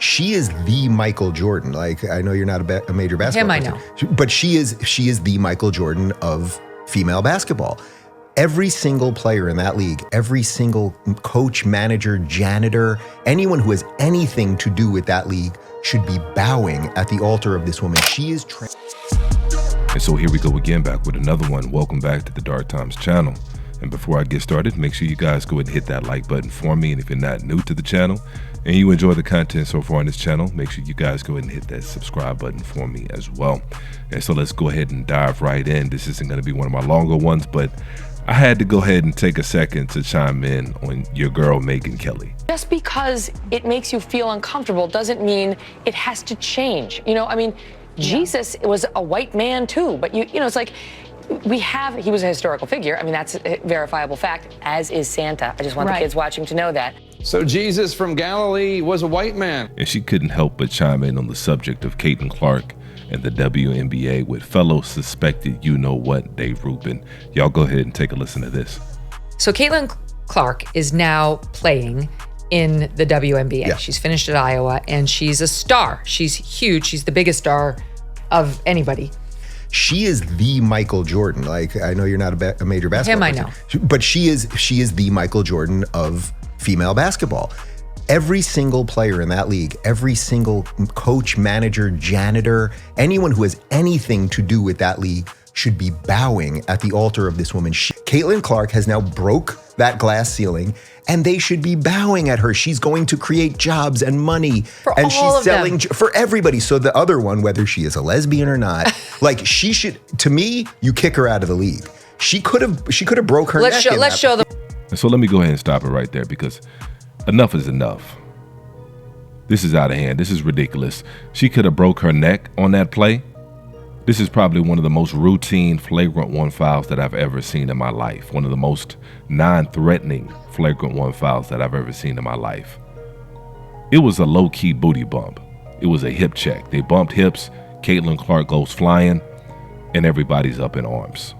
she is the Michael Jordan. Like, I know you're not a major basketball Him, I person, but she is the Michael Jordan of female basketball. Every single player in that league, every single coach, manager, janitor, anyone who has anything to do with that league should be bowing at the altar of this woman. She is And so here we go again, back with another one. Welcome back to the Dark Times channel. And before I get started, make sure you guys go ahead and hit that like button for me. And if you're not new to the channel and you enjoy the content so far on this channel, make sure you guys go ahead and hit that subscribe button for me as well. And so let's go ahead and dive right in. This isn't going to be one of my longer ones, but I had to go ahead and take a second to chime in on your girl, Megyn Kelly. Just because it makes you feel uncomfortable doesn't mean it has to change. You know, I mean, Jesus was a white man too, but you know, it's like, he was a historical figure. I mean, that's a verifiable fact, as is Santa. I just want the kids watching to know that. So Jesus from Galilee was a white man. And she couldn't help but chime in on the subject of Caitlin Clark and the WNBA with fellow suspected you-know-what Dave Ruben. Y'all go ahead and take a listen to this. So Caitlin Clark is now playing in the WNBA. Yeah. She's finished at Iowa, and she's a star. She's huge. She's the biggest star of anybody. She is the Michael Jordan. Like, I know you're not a major basketball Him, I person, but she is the Michael Jordan of female basketball. Every single player in that league, every single coach, manager, janitor, anyone who has anything to do with that league should be bowing at the altar of this woman. Caitlin Clark has now broke that glass ceiling, and they should be bowing at her. She's going to create jobs and money, and she's selling for everybody. So the other one, whether she is a lesbian or not, like, she should, to me, you kick her out of the league. She could have broke her neck. Let's show them. And so let me go ahead and stop it right there, because enough is enough. This is out of hand. This is ridiculous. She could have broke her neck on that play. This is probably one of the most routine flagrant one fouls that I've ever seen in my life. One of the most non-threatening flagrant one fouls that I've ever seen in my life. It was a low-key booty bump. It was a hip check. They bumped hips. Caitlin Clark goes flying, and everybody's up in arms.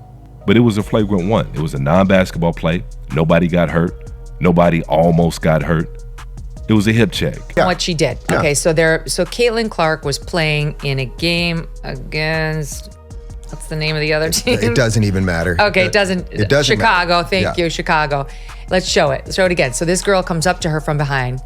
But it was a flagrant one. It was a non-basketball play. Nobody got hurt. Nobody almost got hurt. It was a hip check. Yeah. What she did. Yeah. Okay, so Caitlin Clark was playing in a game against, what's the name of the other team? It doesn't even matter. Okay, it doesn't Chicago. Matter. Thank you, Chicago. Let's show it. Let's show it again. So this girl comes up to her from behind.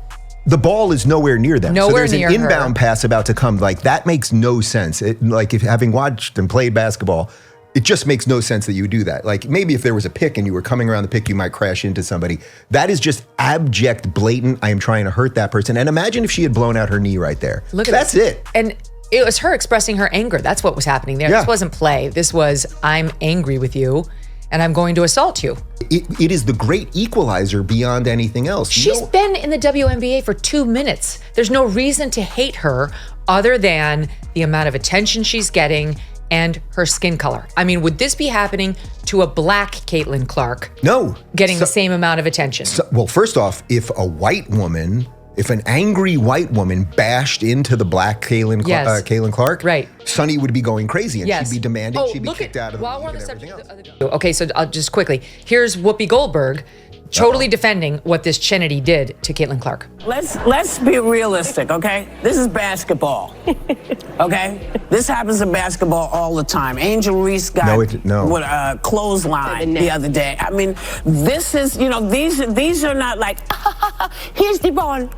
The ball is nowhere near them. Nowhere so there's near an inbound her. pass about to come. Like, that makes no sense. Like, if having watched and played basketball, it just makes no sense that you would do that. Like, maybe if there was a pick and you were coming around the pick, you might crash into somebody. That is just abject, blatant, I am trying to hurt that person. And imagine if she had blown out her knee right there. Look at That's it. And it was her expressing her anger. That's what was happening there. Yeah. This wasn't play. This was, I'm angry with you, and I'm going to assault you. It is the great equalizer beyond anything else. She's been in the WNBA for 2 minutes. There's no reason to hate her other than the amount of attention she's getting and her skin color. I mean, would this be happening to a black Caitlin Clark? No. Getting the same amount of attention? Well, first off, if an angry white woman bashed into the black Caitlin Clark, right, Sonny would be going crazy, and she'd be demanding she'd be kicked out of the league and everything else. Okay, so I'll just quickly. Here's Whoopi Goldberg totally defending what this Chenedy did to Caitlin Clark. Let's be realistic, okay? This is basketball, okay? This happens in basketball all the time. Angel Reese got with a clothesline the other day. I mean, this is, you know, these are not like, here's the ball.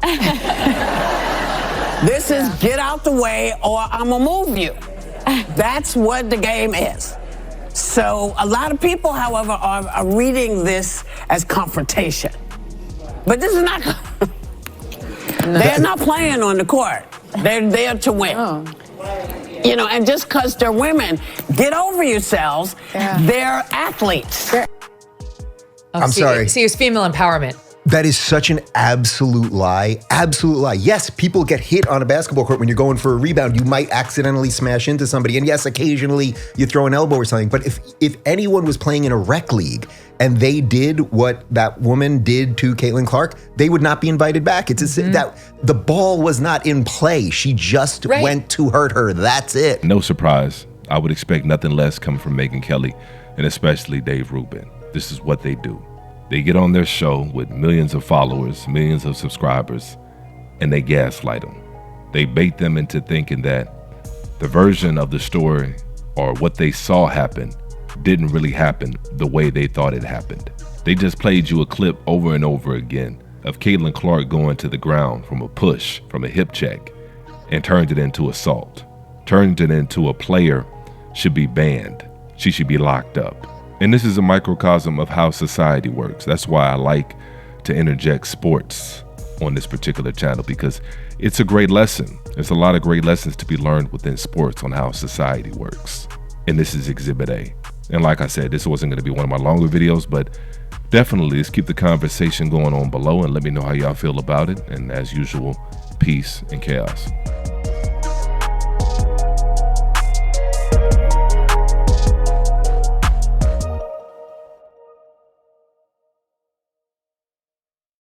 This is get out the way or I'm gonna move you. That's what the game is. So a lot of people, however, are reading this as confrontation. But this is not, they're not playing on the court. They're there to win. Oh. You know, and just because they're women, get over yourselves. Yeah. They're athletes. I'm sorry. See, it's female empowerment. That is such an absolute lie. Absolute lie. Yes, people get hit on a basketball court when you're going for a rebound. You might accidentally smash into somebody. And yes, occasionally you throw an elbow or something. But if anyone was playing in a rec league and they did what that woman did to Caitlin Clark, they would not be invited back. It's that the ball was not in play. She just went to hurt her. That's it. No surprise. I would expect nothing less coming from Megyn Kelly and especially Dave Ruben. This is what they do. They get on their show with millions of followers, millions of subscribers, and they gaslight them. They bait them into thinking that the version of the story or what they saw happen didn't really happen the way they thought it happened. They just played you a clip over and over again of Caitlin Clark going to the ground from a push, from a hip check, and turned it into assault. Turned it into a player should be banned. She should be locked up. And this is a microcosm of how society works. That's why I like to interject sports on this particular channel, because it's a great lesson. There's a lot of great lessons to be learned within sports on how society works. And this is Exhibit A. And like I said, this wasn't going to be one of my longer videos, but definitely let's keep the conversation going on below and let me know how y'all feel about it. And as usual, peace and chaos.